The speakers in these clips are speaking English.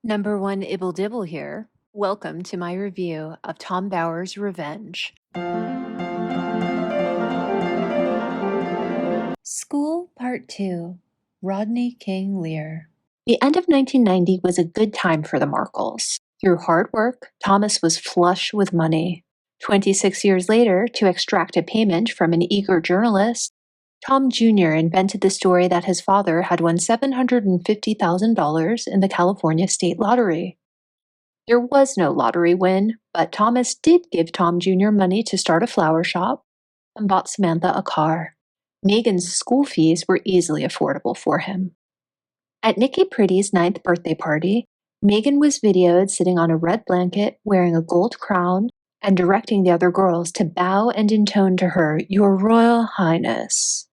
Number one Ibble Dibble here. Welcome to my review of Tom Bower's Revenge. School Part 2. Rodney King Lear. The end of 1990 was a good time for the Markles. Through hard work, Thomas was flush with money. 26 years later, to extract a payment from an eager journalist, Tom Jr. invented the story that his father had won $750,000 in the California state lottery. There was no lottery win, but Thomas did give Tom Jr. money to start a flower shop and bought Samantha a car. Megan's school fees were easily affordable for him. At Nikki Pretty's 9th birthday party, Megan was videoed sitting on a red blanket wearing a gold crown and directing the other girls to bow and intone to her, "Your Royal Highness."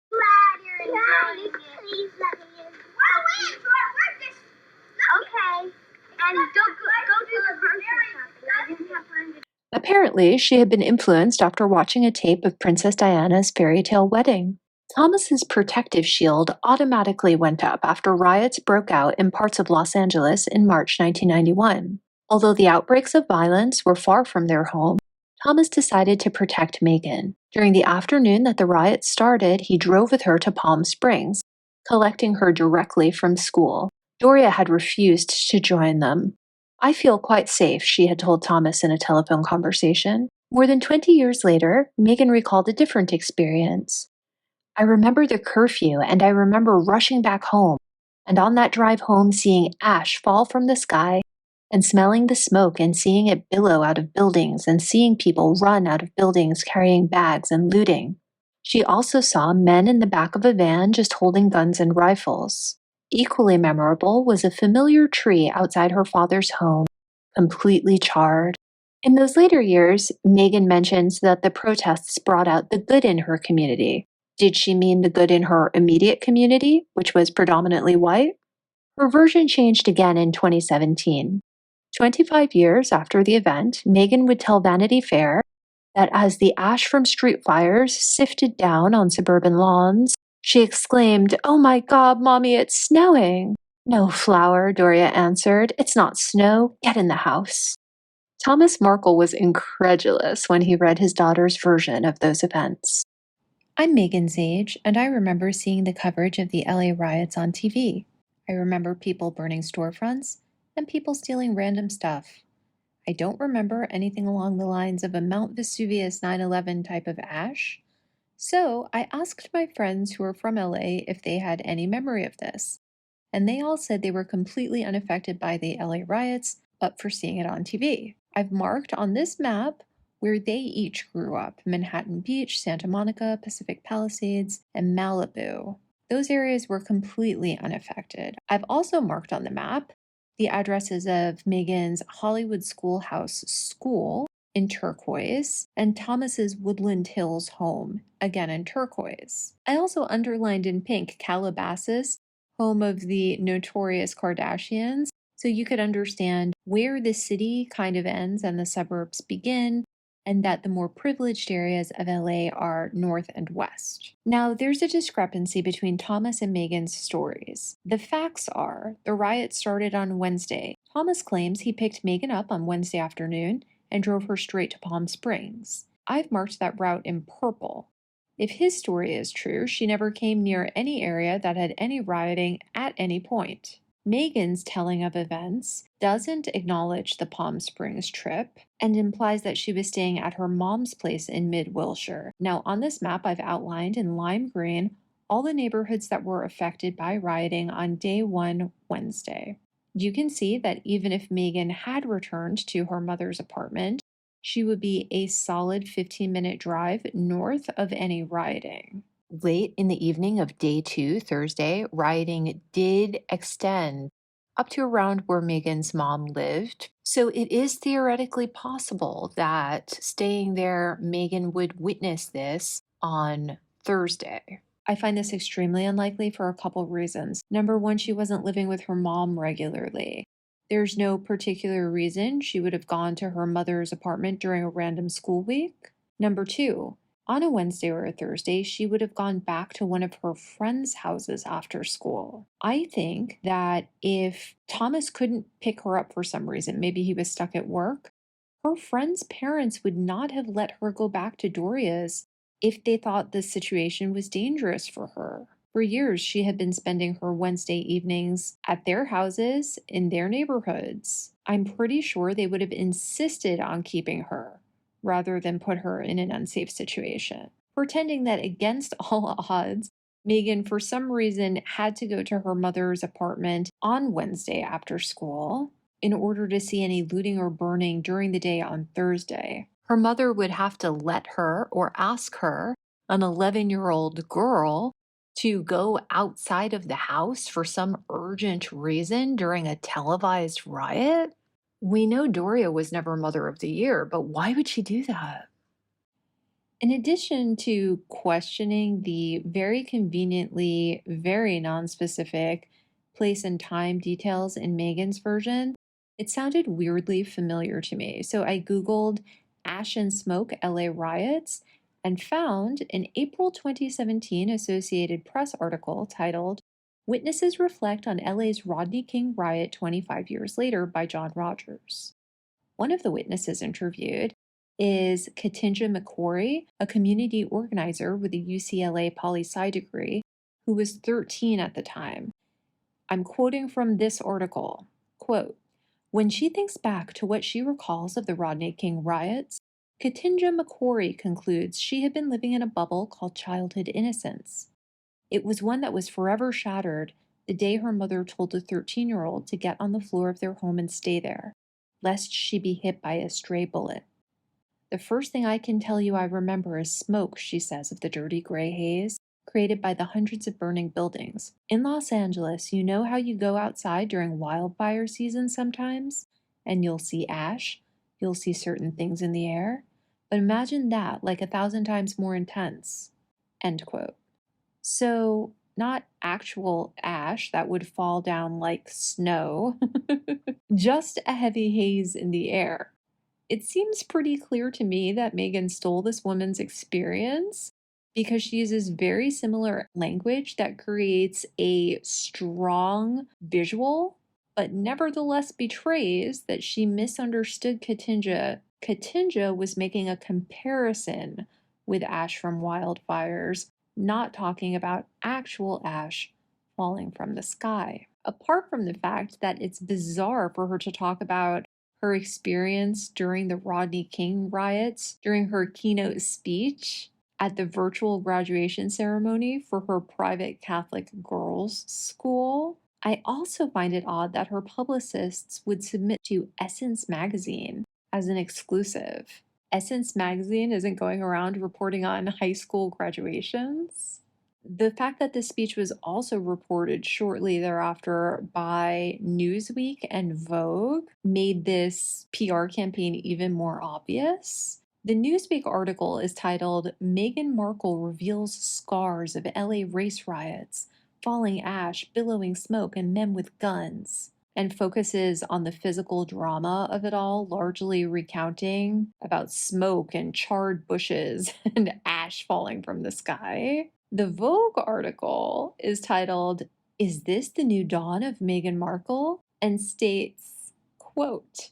Apparently, she had been influenced after watching a tape of Princess Diana's fairy tale wedding. Thomas's protective shield automatically went up after riots broke out in parts of Los Angeles in March 1991. Although the outbreaks of violence were far from their home, Thomas decided to protect Meghan. During the afternoon that the riots started, he drove with her to Palm Springs, collecting her directly from school. Doria had refused to join them. "I feel quite safe," she had told Thomas in a telephone conversation. More than 20 years later, Meghan recalled a different experience. "I remember the curfew, and I remember rushing back home, and on that drive home seeing ash fall from the sky, and smelling the smoke and seeing it billow out of buildings, and seeing people run out of buildings carrying bags and looting." She also saw men in the back of a van just holding guns and rifles. Equally memorable was a familiar tree outside her father's home, completely charred. In those later years, Meghan mentions that the protests brought out the good in her community. Did she mean the good in her immediate community, which was predominantly white? Her version changed again in 2017. 25 years after the event, Meghan would tell Vanity Fair that as the ash from street fires sifted down on suburban lawns, she exclaimed, "Oh my God, Mommy, it's snowing." "No, Flower," Doria answered. "It's not snow. Get in the house." Thomas Markle was incredulous when he read his daughter's version of those events. I'm Megan's age, and I remember seeing the coverage of the LA riots on TV. I remember people burning storefronts and people stealing random stuff. I don't remember anything along the lines of a Mount Vesuvius 9/11 type of ash. So I asked my friends who are from LA if they had any memory of this, and they all said they were completely unaffected by the LA riots, but for seeing it on TV. I've marked on this map where they each grew up: Manhattan Beach, Santa Monica, Pacific Palisades, and Malibu. Those areas were completely unaffected. I've also marked on the map the addresses of Megan's Hollywood Schoolhouse School in turquoise and Thomas's Woodland Hills home, again in turquoise. I also underlined in pink Calabasas, home of the notorious Kardashians, so you could understand where the city kind of ends and the suburbs begin, and that the more privileged areas of LA are north and west. Now, there's a discrepancy between Thomas and Meghan's stories. The facts are, the riot started on Wednesday. Thomas claims he picked Meghan up on Wednesday afternoon and drove her straight to Palm Springs. I've marked that route in purple. If his story is true, she never came near any area that had any rioting at any point. Meghan's telling of events doesn't acknowledge the Palm Springs trip and implies that she was staying at her mom's place in Mid-Wilshire. Now, on this map, I've outlined in lime green all the neighborhoods that were affected by rioting on day one, Wednesday. You can see that even if Meghan had returned to her mother's apartment, she would be a solid 15-minute drive north of any rioting. Late in the evening of day 2, Thursday, rioting did extend up to around where Meghan's mom lived. So it is theoretically possible that staying there, Meghan would witness this on Thursday. I find this extremely unlikely for a couple reasons. Number one, she wasn't living with her mom regularly. There's no particular reason she would have gone to her mother's apartment during a random school week. Number two, On a Wednesday or a Thursday, she would have gone back to one of her friends' houses after school. I think that if Thomas couldn't pick her up for some reason, maybe he was stuck at work, her friend's parents would not have let her go back to Doria's if they thought the situation was dangerous for her. For years, she had been spending her Wednesday evenings at their houses in their neighborhoods. I'm pretty sure they would have insisted on keeping her rather than put her in an unsafe situation. Pretending that against all odds, Meghan, for some reason, had to go to her mother's apartment on Wednesday after school in order to see any looting or burning during the day on Thursday. Her mother would have to let her or ask her, an 11-year-old girl, to go outside of the house for some urgent reason during a televised riot? We know Doria was never Mother of the Year, but why would she do that? In addition to questioning the very conveniently very nonspecific place and time details in Meghan's version, it sounded weirdly familiar to me. So I Googled Ash and Smoke LA riots and found an April 2017 Associated Press article titled Witnesses Reflect on LA's Rodney King Riot 25 Years Later by John Rogers. One of the witnesses interviewed is Katinja McQuarrie, a community organizer with a UCLA poli-sci degree, who was 13 at the time. I'm quoting from this article, quote, "When she thinks back to what she recalls of the Rodney King riots, Katinja McQuarrie concludes she had been living in a bubble called childhood innocence. It was one that was forever shattered the day her mother told the 13-year-old to get on the floor of their home and stay there, lest she be hit by a stray bullet. The first thing I can tell you I remember is smoke," she says, of the dirty gray haze created by the hundreds of burning buildings. "In Los Angeles, you know how you go outside during wildfire season sometimes, and you'll see ash, you'll see certain things in the air, but imagine that like 1,000 times more intense." End quote. So, not actual ash that would fall down like snow, just a heavy haze in the air. It seems pretty clear to me that Meghan stole this woman's experience because she uses very similar language that creates a strong visual, but nevertheless betrays that she misunderstood Katinja. Katinja was making a comparison with ash from wildfires, not talking about actual ash falling from the sky. Apart from the fact that it's bizarre for her to talk about her experience during the Rodney King riots during her keynote speech at the virtual graduation ceremony for her private Catholic girls' school, I also find it odd that her publicists would submit to Essence magazine as an exclusive. Essence magazine isn't going around reporting on high school graduations. The fact that this speech was also reported shortly thereafter by Newsweek and Vogue made this PR campaign even more obvious. The Newsweek article is titled, "Meghan Markle Reveals Scars of LA Race Riots, Falling Ash, Billowing Smoke, and Men with Guns," and focuses on the physical drama of it all, largely recounting about smoke and charred bushes and ash falling from the sky. The Vogue article is titled, "Is This the New Dawn of Meghan Markle?" and states, quote,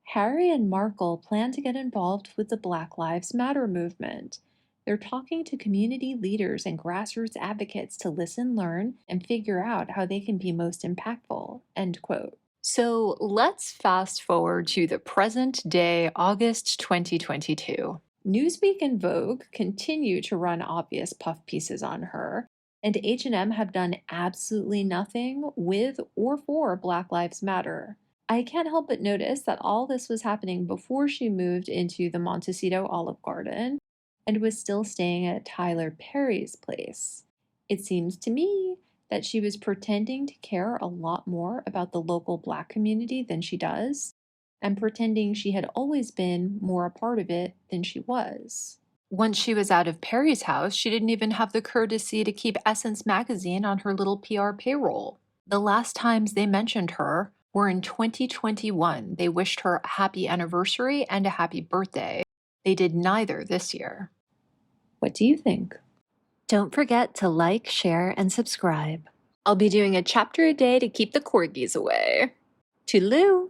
"Harry and Markle plan to get involved with the Black Lives Matter movement. They're talking to community leaders and grassroots advocates to listen, learn, and figure out how they can be most impactful." End quote. So let's fast forward to the present day, August 2022. Newsweek and Vogue continue to run obvious puff pieces on her, and H&M have done absolutely nothing with or for Black Lives Matter. I can't help but notice that all this was happening before she moved into the Montecito Olive Garden and was still staying at Tyler Perry's place. It seems to me that she was pretending to care a lot more about the local Black community than she does, and pretending she had always been more a part of it than she was. Once she was out of Perry's house, she didn't even have the courtesy to keep Essence magazine on her little PR payroll. The last times they mentioned her were in 2021. They wished her a happy anniversary and a happy birthday. They did neither this year. What do you think? Don't forget to like, share, and subscribe. I'll be doing a chapter a day to keep the corgis away. Toodaloo!